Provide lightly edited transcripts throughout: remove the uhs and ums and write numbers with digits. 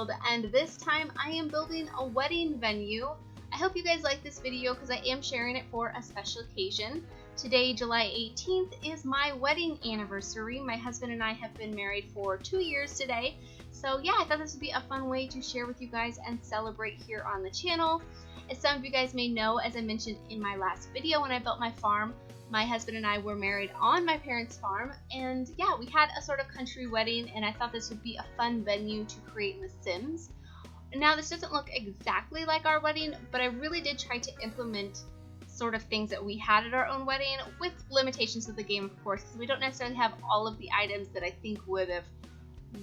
build, and this time I am building a wedding venue. I hope you guys like this video because I am sharing it for a special occasion. Today, July 18th, is my wedding anniversary. My husband and I have been married for 2 years today. So yeah, I thought this would be a fun way to share with you guys and celebrate here on the channel. As some of you guys may know, as I mentioned in my last video when I built my farm, my husband and I were married on my parents' farm, and yeah, we had a sort of country wedding, and I thought this would be a fun venue to create in The Sims. Now, this doesn't look exactly like our wedding, but I really did try to implement sort of things that we had at our own wedding, with limitations of the game, of course, because we don't necessarily have all of the items that I think would have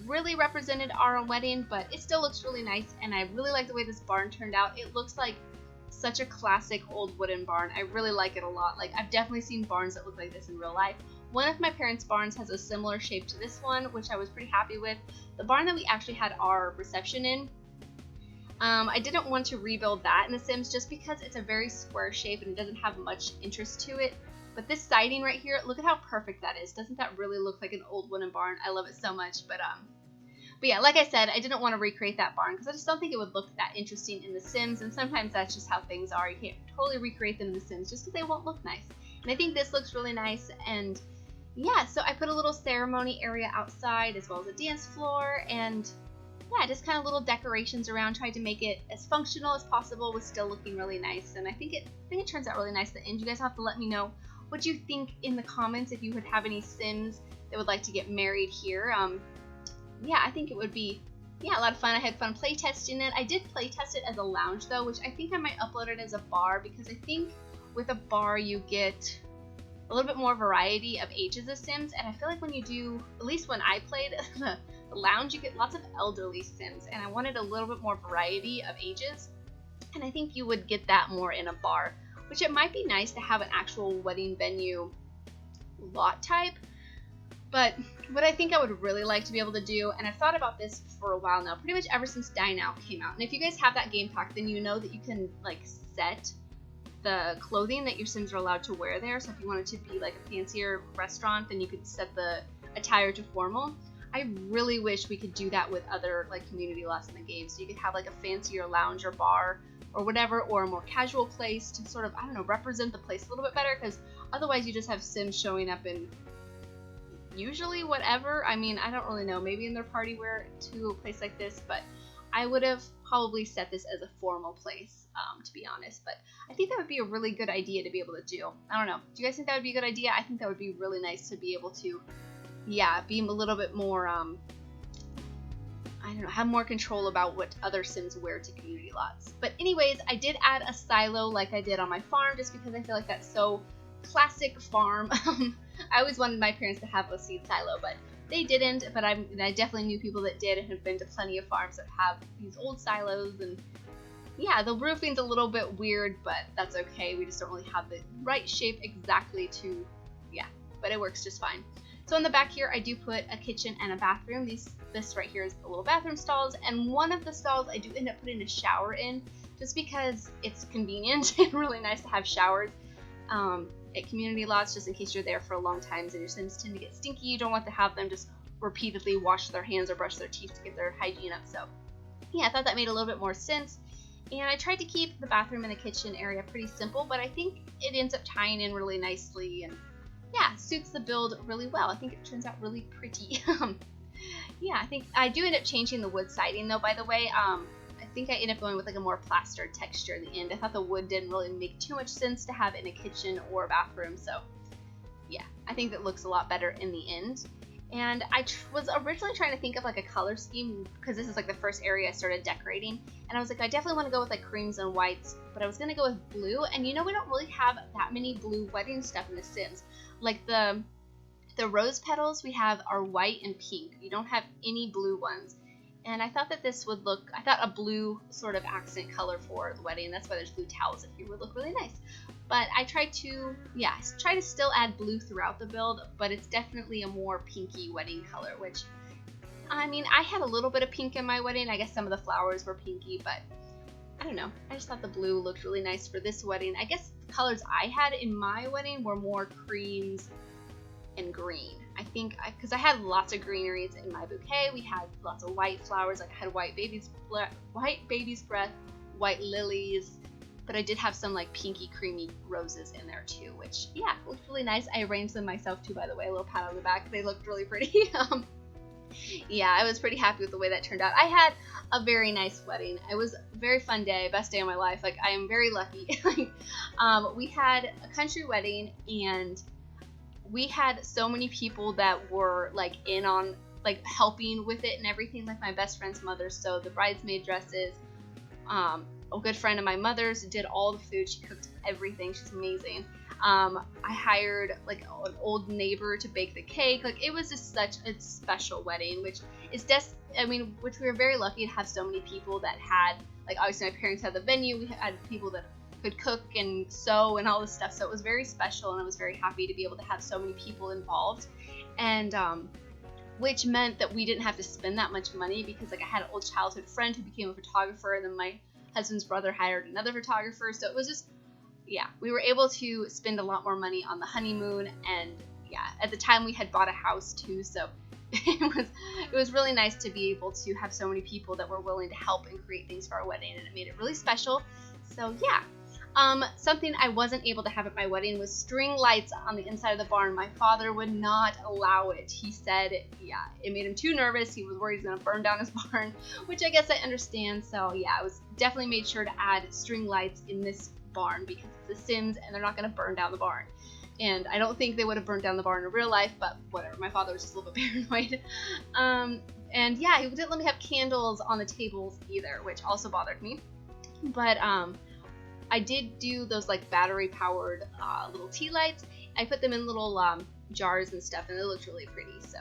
really represented our own wedding, but it still looks really nice, and I really like the way this barn turned out. It looks like such a classic old wooden barn. I really like it a lot. Like, I've definitely seen barns that look like this in real life. One of my parents' barns has a similar shape to this one, which I was pretty happy with. The barn that we actually had our reception in, I didn't want to rebuild that in The Sims just because it's a very square shape and it doesn't have much interest to it. But this siding right here, look at how perfect that is. Doesn't that really look like an old wooden barn? I love it so much. But yeah, like I said, I didn't want to recreate that barn because I just don't think it would look that interesting in The Sims, and sometimes that's just how things are. You can't totally recreate them in The Sims just because they won't look nice. And I think this looks really nice, and yeah, so I put a little ceremony area outside as well as a dance floor, and yeah, just kind of little decorations around, tried to make it as functional as possible with still looking really nice, and I think it turns out really nice at the end. You guys have to let me know what you think in the comments if you would have any Sims that would like to get married here. Yeah, I think it would be, yeah, a lot of fun. I had fun play testing it. I did play test it as a lounge though, which I think I might upload it as a bar, because I think with a bar you get a little bit more variety of ages of Sims, and I feel like when you do, at least when I played the lounge, you get lots of elderly Sims, and I wanted a little bit more variety of ages, and I think you would get that more in a bar, which it might be nice to have an actual wedding venue lot type. But what I think I would really like to be able to do, and I've thought about this for a while now, pretty much ever since Dine Out came out, and if you guys have that game pack, then you know that you can like set the clothing that your Sims are allowed to wear there. So if you wanted to be like a fancier restaurant, then you could set the attire to formal. I really wish we could do that with other like community lots in the game, so you could have like a fancier lounge or bar or whatever, or a more casual place to sort of, I don't know, represent the place a little bit better, because otherwise you just have Sims showing up in usually whatever. I mean, I don't really know, maybe in their party wear to a place like this, but I would have probably set this as a formal place, to be honest. But I think that would be a really good idea to be able to do. I don't know, do you guys think that would be a good idea? I think that would be really nice to be able to, yeah, be a little bit more, I don't know, have more control about what other Sims wear to community lots. But anyways, I did add a silo like I did on my farm, just because I feel like that's so classic farm. I always wanted my parents to have a seed silo, but they didn't. But I definitely knew people that did, and have been to plenty of farms that have these old silos. And yeah, the roofing's a little bit weird, but that's okay. We just don't really have the right shape exactly to, yeah, but it works just fine. So in the back here, I do put a kitchen and a bathroom. This right here is the little bathroom stalls, and one of the stalls I do end up putting a shower in, just because it's convenient and really nice to have showers at community lots, just in case you're there for a long time and your Sims tend to get stinky. You don't want to have them just repeatedly wash their hands or brush their teeth to get their hygiene up. So yeah, I thought that made a little bit more sense. And I tried to keep the bathroom and the kitchen area pretty simple, but I think it ends up tying in really nicely, and yeah, suits the build really well. I think it turns out really pretty. Yeah, I think I do end up changing the wood siding though, by the way. I think I ended up going with like a more plastered texture in the end. I thought the wood didn't really make too much sense to have in a kitchen or a bathroom, so yeah, I think that looks a lot better in the end. And I was originally trying to think of like a color scheme, because this is like the first area I started decorating, and I was like, I definitely want to go with like creams and whites, but I was gonna go with blue, and you know, we don't really have that many blue wedding stuff in The Sims. Like the rose petals we have are white and pink. You don't have any blue ones. And I thought that this would look, I thought a blue sort of accent color for the wedding, that's why there's blue towels if you would look really nice. But I tried to, yeah, try to still add blue throughout the build, but it's definitely a more pinky wedding color, which, I mean, I had a little bit of pink in my wedding. I guess some of the flowers were pinky, but I don't know. I just thought the blue looked really nice for this wedding. I guess the colors I had in my wedding were more creams and green. I think, because I had lots of greeneries in my bouquet. We had lots of white flowers, like I had white baby's breath, white lilies, but I did have some like pinky creamy roses in there too, which yeah, looked really nice. I arranged them myself too, by the way, a little pat on the back. They looked really pretty. Yeah, I was pretty happy with the way that turned out. I had a very nice wedding. It was a very fun day, best day of my life. Like, I am very lucky. We had a country wedding, and we had so many people that were like in on like helping with it and everything. Like my best friend's mother sewed the bridesmaid dresses. A good friend of my mother's did all the food. She cooked everything. She's amazing. I hired like an old neighbor to bake the cake. Like, it was just such a special wedding, which is which we were very lucky to have so many people that had, like, obviously my parents had the venue. We had people that could cook and sew and all this stuff. So it was very special, and I was very happy to be able to have so many people involved. And, which meant that we didn't have to spend that much money, because like I had an old childhood friend who became a photographer, and then my husband's brother hired another photographer. So it was just, yeah, we were able to spend a lot more money on the honeymoon. And yeah, at the time we had bought a house too, so it was really nice to be able to have so many people that were willing to help and create things for our wedding, and it made it really special. So yeah. Something I wasn't able to have at my wedding was string lights on the inside of the barn. My father would not allow it. He said, yeah, it made him too nervous. He was worried he's going to burn down his barn, which I guess I understand. So yeah, I was definitely made sure to add string lights in this barn, because it's The Sims and they're not going to burn down the barn. And I don't think they would have burned down the barn in real life, but whatever. My father was just a little bit paranoid. And yeah, he didn't let me have candles on the tables either, which also bothered me. But, I did do those like battery powered little tea lights. I put them in little jars and stuff, and they looked really pretty. So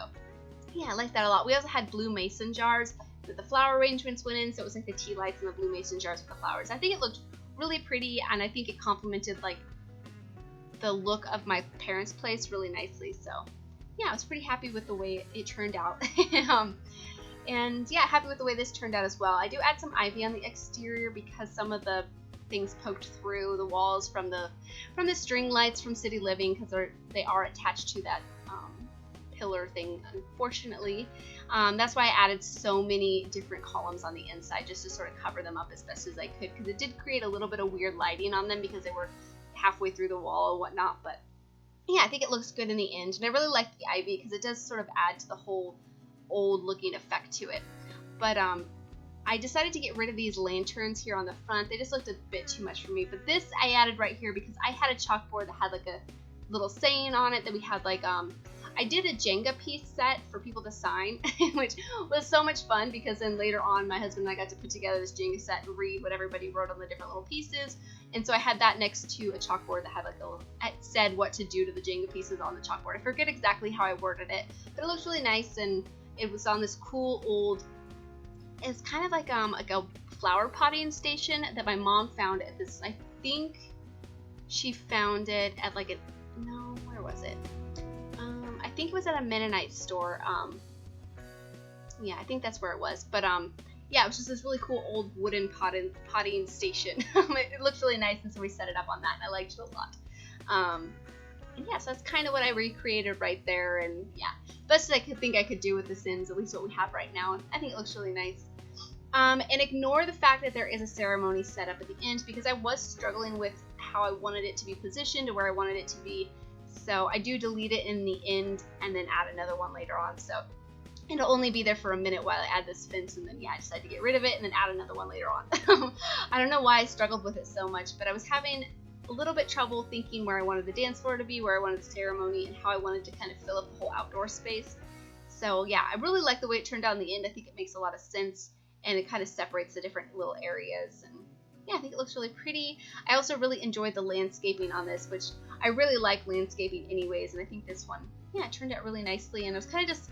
yeah, I like that a lot. We also had blue mason jars that the flower arrangements went in, so it was like the tea lights and the blue mason jars with the flowers. I think it looked really pretty, and I think it complemented like the look of my parents' place really nicely. So yeah, I was pretty happy with the way it turned out. And yeah, happy with the way this turned out as well. I do add some ivy on the exterior, because some of the things poked through the walls from the string lights from City Living, because they are attached to that pillar thing, unfortunately. That's why I added so many different columns on the inside, just to sort of cover them up as best as I could, because it did create a little bit of weird lighting on them because they were halfway through the wall and whatnot. But yeah, I think it looks good in the end, and I really like the ivy because it does sort of add to the whole old looking effect to it. But I decided to get rid of these lanterns here on the front. They just looked a bit too much for me. But this I added right here because I had a chalkboard that had like a little saying on it that we had like, I did a Jenga piece set for people to sign, which was so much fun, because then later on my husband and I got to put together this Jenga set and read what everybody wrote on the different little pieces. And so I had that next to a chalkboard that had like it said what to do to the Jenga pieces on the chalkboard. I forget exactly how I worded it, but it looked really nice, and it was on this cool old, it's kind of like a flower potting station that my mom found at this, I think she found it at like where was it? I think it was at a Mennonite store. Yeah, I think that's where it was. But yeah, it was just this really cool old wooden potting station. It looked really nice, and so we set it up on that, and I liked it a lot. And yeah, so that's kind of what I recreated right there, and yeah, best I could think I could do with The Sims, at least what we have right now, and I think it looks really nice. And ignore the fact that there is a ceremony set up at the end, because I was struggling with how I wanted it to be positioned to where I wanted it to be. So I do delete it in the end and then add another one later on. So it'll only be there for a minute while I add this fence, and then yeah, I decided to get rid of it and then add another one later on. I don't know why I struggled with it so much, but I was having a little bit trouble thinking where I wanted the dance floor to be, where I wanted the ceremony, and how I wanted to kind of fill up the whole outdoor space. So yeah, I really like the way it turned out in the end. I think it makes a lot of sense, and it kind of separates the different little areas, and yeah, I think it looks really pretty. I also really enjoyed the landscaping on this, which I really like landscaping anyways, and I think this one, yeah, it turned out really nicely, and I was kind of just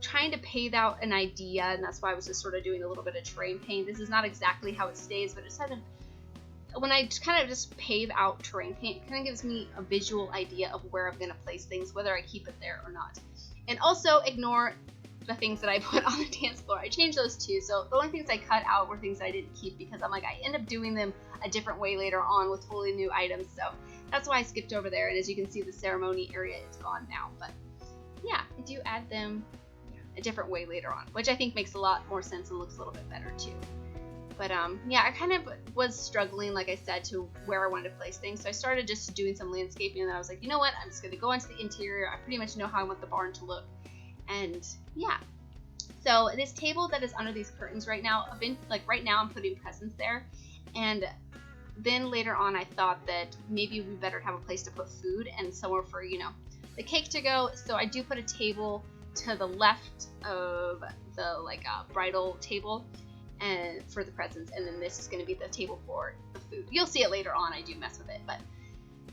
trying to pave out an idea, and that's why I was just sort of doing a little bit of terrain paint. This is not exactly how it stays, but it just when I kind of just pave out terrain paint, it kind of gives me a visual idea of where I'm going to place things, whether I keep it there or not. And also ignore the things that I put on the dance floor. I changed those too, so the only things I cut out were things I didn't keep, because I'm like, I end up doing them a different way later on with totally new items, so that's why I skipped over there. And as you can see, the ceremony area is gone now. But yeah, I do add them a different way later on, which I think makes a lot more sense and looks a little bit better too. But yeah, I kind of was struggling, like I said, to where I wanted to place things. So I started just doing some landscaping, and I was like, you know what, I'm just going to go into the interior. I pretty much know how I want the barn to look. And yeah, so this table that is under these curtains right now, right now I'm putting presents there. And then later on, I thought that maybe we better have a place to put food and somewhere for, you know, the cake to go. So I do put a table to the left of the bridal table and for the presents, and then this is going to be the table for the food. You'll see it later on. I do mess with it, but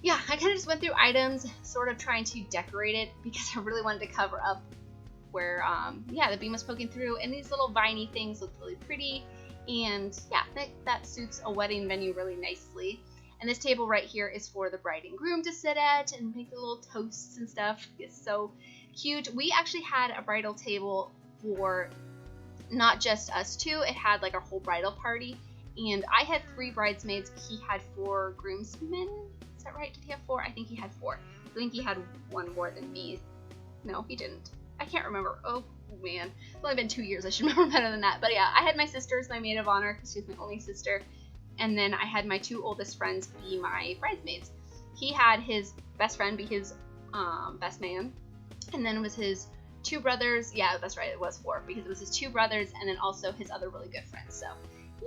yeah, I kind of just went through items, sort of trying to decorate it because I really wanted to cover up where yeah, the beam was poking through, and these little viney things look really pretty, and yeah, that suits a wedding venue really nicely. And this table right here is for the bride and groom to sit at and make the little toasts and stuff. It's so cute. We actually had a bridal table for not just us two. It had like our whole bridal party, and I had 3 bridesmaids. He had 4 groomsmen. Is that right? Did he have 4? I think he had 4. I think he had 1 more than me. No, he didn't. I can't remember. Oh man, it's only been 2 years. I should remember better than that. But yeah, I had my sister as my maid of honor because she's my only sister, and then I had my 2 oldest friends be my bridesmaids. He had his best friend be his best man, and then it was his 2 brothers. Yeah, that's right, it was 4 because it was his 2 brothers and then also his other really good friends. So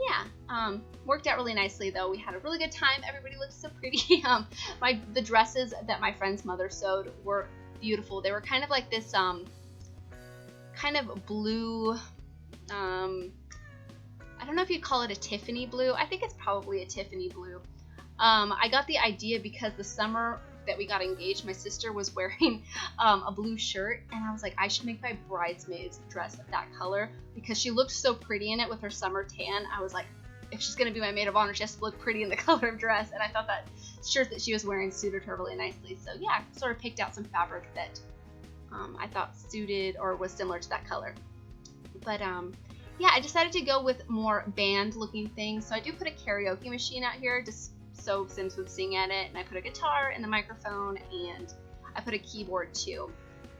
yeah, worked out really nicely though. We had a really good time. Everybody looked so pretty. The dresses that my friend's mother sewed were beautiful. They were kind of like this kind of blue, I don't know if you'd call it a Tiffany blue. I think it's probably a Tiffany blue. I got the idea because the summer that we got engaged, my sister was wearing a blue shirt, and I was like, I should make my bridesmaid's dress that color because she looked so pretty in it with her summer tan. I was like, if she's gonna be my maid of honor, she has to look pretty in the color of dress, and I thought that shirt that she was wearing suited her really nicely. So yeah, I sort of picked out some fabric that I thought suited or was similar to that color. But yeah, I decided to go with more band looking things. So I do put a karaoke machine out here just so Sims would sing at it, and I put a guitar and the microphone, and I put a keyboard too.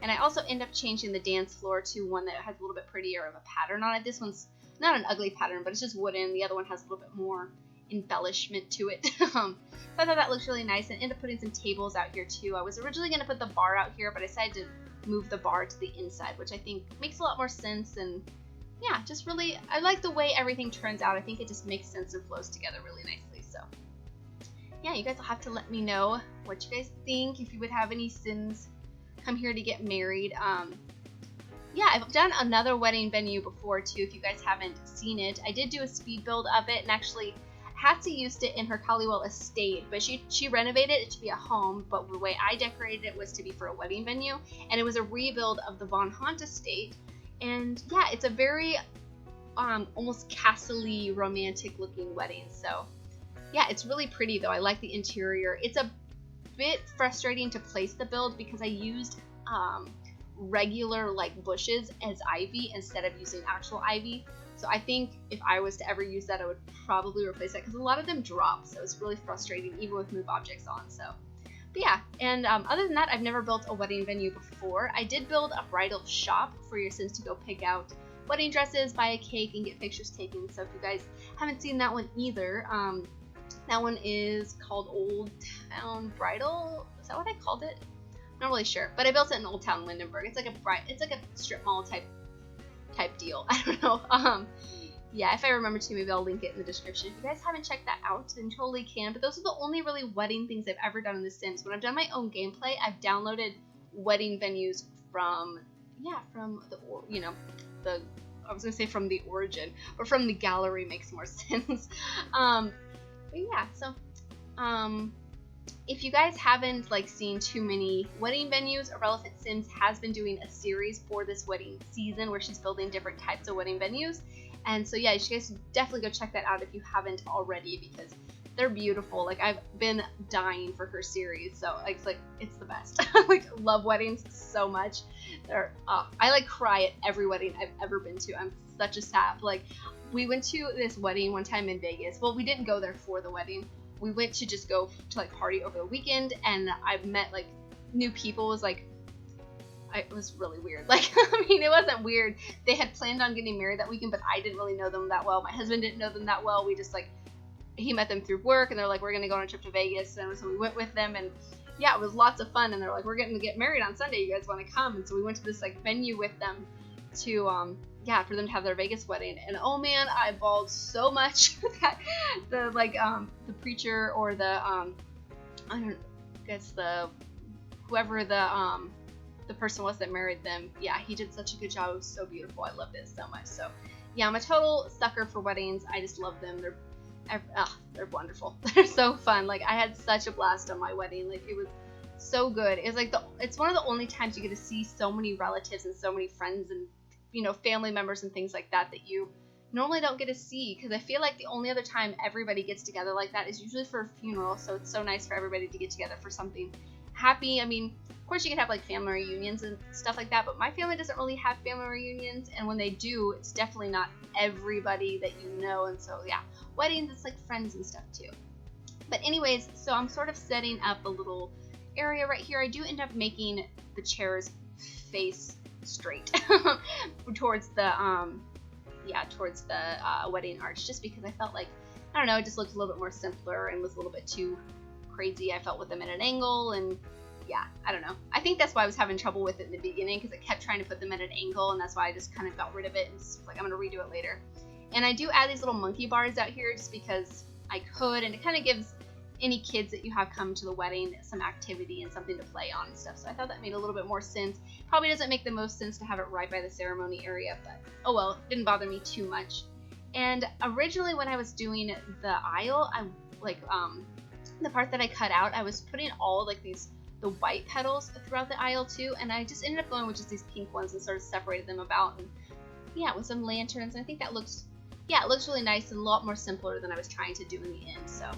And I also end up changing the dance floor to one that has a little bit prettier of a pattern on it. This one's not an ugly pattern, but it's just wooden. The other one has a little bit more embellishment to it. So I thought that looks really nice, and ended up putting some tables out here too. I was originally going to put the bar out here, but I decided to move the bar to the inside, which I think makes a lot more sense. And yeah, just really, I like the way everything turns out. I think it just makes sense and flows together really nicely. So yeah, you guys will have to let me know what you guys think, if you would have any Sims come here to get married. Yeah, I've done another wedding venue before too, if you guys haven't seen it. I did do a speed build of it, and actually Hattie used it in her Collywell estate, but she renovated it to be a home, but the way I decorated it was to be for a wedding venue, and it was a rebuild of the Von Hunt estate. And yeah, it's a very almost castle-y, romantic looking wedding. So yeah, it's really pretty though. I like the interior. It's a bit frustrating to place the build because I used regular like bushes as ivy instead of using actual ivy. So I think if I was to ever use that, I would probably replace that because a lot of them drop. So it's really frustrating even with move objects on. So, but yeah, and other than that, I've never built a wedding venue before. I did build a bridal shop for your Sims to go pick out wedding dresses, buy a cake, and get pictures taken. So if you guys haven't seen that one either, that one is called Old Town Bridal. Is that what I called it? I'm not really sure, but I built it in Old Town Lindenburg. It's like a strip mall type deal. I don't know. Yeah, if I remember to, maybe I'll link it in the description. If you guys haven't checked that out, then totally can. But those are the only really wedding things I've ever done in The Sims. When I've done my own gameplay, I've downloaded wedding venues from the, you know, the, I was gonna say from the origin, but from the gallery makes more sense. But yeah, so if you guys haven't like seen too many wedding venues, Irrelevant Sims has been doing a series for this wedding season where she's building different types of wedding venues. And so yeah, you guys definitely go check that out if you haven't already, because they're beautiful. Like, I've been dying for her series, so it's the best. Like, love weddings so much. I like cry at every wedding I've ever been to. I'm such a sap. Like, we went to this wedding one time in Vegas. Well, we didn't go there for the wedding. We went to just go to like party over the weekend, and I've met like new people. It was like it was really weird. Like, I mean, it wasn't weird. They had planned on getting married that weekend, but I didn't really know them that well. My husband didn't know them that well. We just, like, he met them through work, and they're like, we're going to go on a trip to Vegas. And so we went with them, and yeah, it was lots of fun. And they're like, we're getting to get married on Sunday. You guys want to come? And so we went to this, like, venue with them to, yeah, for them to have their Vegas wedding. And oh man, I bawled so much that the preacher or I don't guess whoever the person was that married them, yeah, he did such a good job. It was so beautiful. I loved it so much. So yeah, I'm a total sucker for weddings. I just love them. They're wonderful. They're so fun. Like, I had such a blast on my wedding. Like, it was so good. It's like it's one of the only times you get to see so many relatives and so many friends and, you know, family members and things like that you normally don't get to see, because I feel like the only other time everybody gets together like that is usually for a funeral. So it's so nice for everybody to get together for something happy. I mean, of course you can have like family reunions and stuff like that, but my family doesn't really have family reunions, and when they do, it's definitely not everybody that you know. And so yeah, weddings, it's like friends and stuff too. But anyways, so I'm sort of setting up a little area right here. I do end up making the chairs face straight towards the wedding arch, just because I felt like, I don't know, it just looked a little bit more simpler and was a little bit too crazy, I felt, with them at an angle. And yeah, I don't know. I think that's why I was having trouble with it in the beginning, because I kept trying to put them at an angle, and that's why I just kind of got rid of it and just like, I'm gonna redo it later. And I do add these little monkey bars out here just because I could, and it kind of gives any kids that you have come to the wedding some activity and something to play on and stuff. So I thought that made a little bit more sense. Probably doesn't make the most sense to have it right by the ceremony area, but oh well, it didn't bother me too much. And originally when I was doing the aisle, the part that I cut out, I was putting all like the white petals throughout the aisle too, and I just ended up going with just these pink ones and sort of separated them about, and yeah, with some lanterns. And I think that looks really nice and a lot more simpler than I was trying to do in the end. So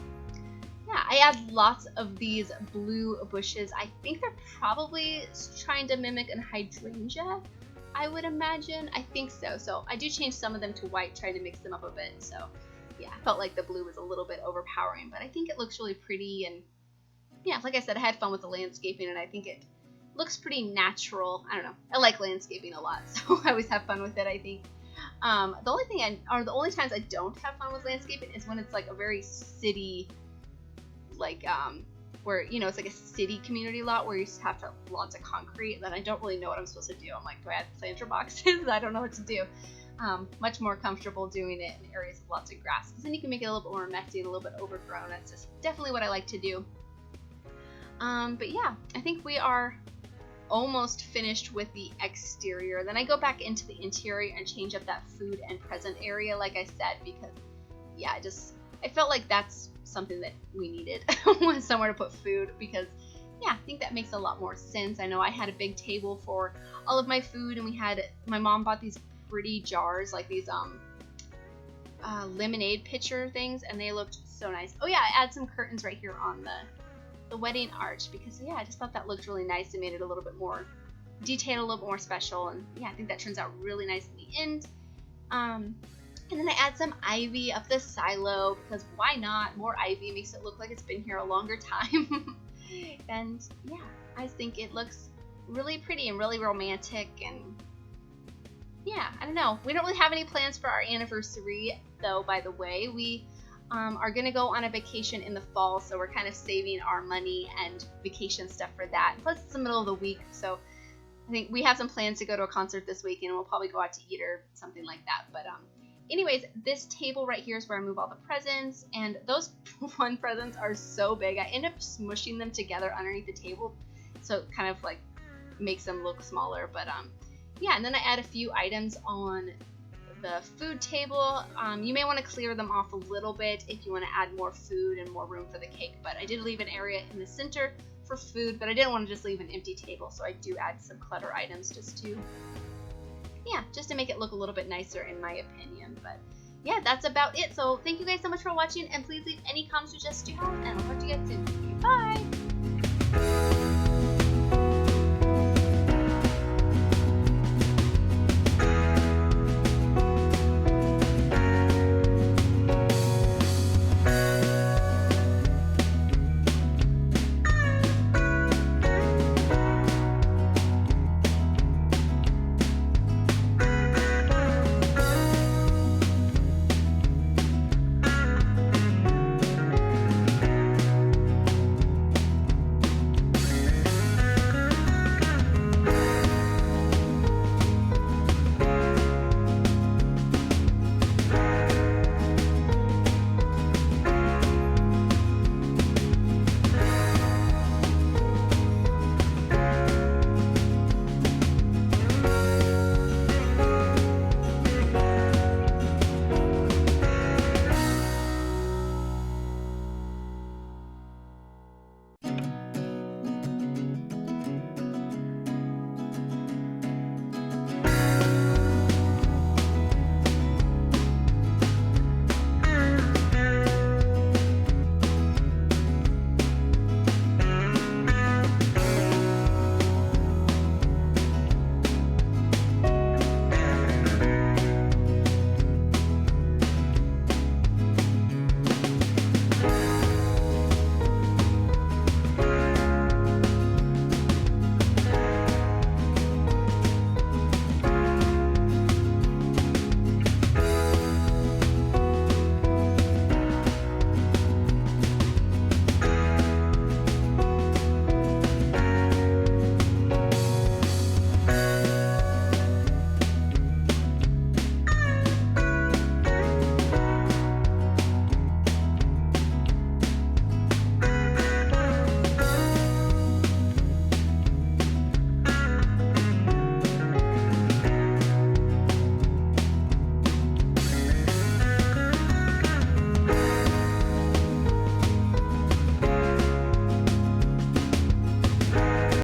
yeah, I add lots of these blue bushes. I think they're probably trying to mimic a hydrangea, I would imagine. I think so. So I do change some of them to white, trying to mix them up a bit. So yeah, I felt like the blue was a little bit overpowering, but I think it looks really pretty. And yeah, like I said, I had fun with the landscaping, and I think it looks pretty natural. I don't know. I like landscaping a lot, so I always have fun with it, I think. The only times I don't have fun with landscaping is when it's like a very city, like where, you know, it's like a city community lot where you just have to have lots of concrete, and then I don't really know what I'm supposed to do. I'm like, do I add planter boxes? I don't know what to do. Much more comfortable doing it in areas with lots of grass, because then you can make it a little bit more messy and a little bit overgrown. That's just definitely what I like to do. But yeah, I think we are almost finished with the exterior. Then I go back into the interior and change up that food and present area, like I said, because yeah, I felt like that's something that we needed, was somewhere to put food, because yeah, I think that makes a lot more sense. I know I had a big table for all of my food, and my mom bought these pretty jars, like these lemonade pitcher things, and they looked so nice. Oh yeah, I add some curtains right here on the wedding arch, because yeah, I just thought that looked really nice and made it a little bit more detailed, a little bit more special. And yeah, I think that turns out really nice in the end. And then I add some ivy up the silo, because why not? More ivy makes it look like it's been here a longer time. And yeah, I think it looks really pretty and really romantic. And yeah, I don't know. We don't really have any plans for our anniversary, though, by the way. We are going to go on a vacation in the fall, so we're kind of saving our money and vacation stuff for that. Plus, it's the middle of the week, so I think we have some plans to go to a concert this weekend, and we'll probably go out to eat or something like that. But anyways, this table right here is where I move all the presents, and those one presents are so big. I end up smushing them together underneath the table, so it kind of like makes them look smaller. But yeah, and then I add a few items on the food table. You may want to clear them off a little bit if you want to add more food and more room for the cake, but I did leave an area in the center for food, but I didn't want to just leave an empty table, so I do add some clutter items just to make it look a little bit nicer, in my opinion. But yeah, that's about it. So thank you guys so much for watching, and please leave any comments or suggestions you have, and I'll talk to you guys soon.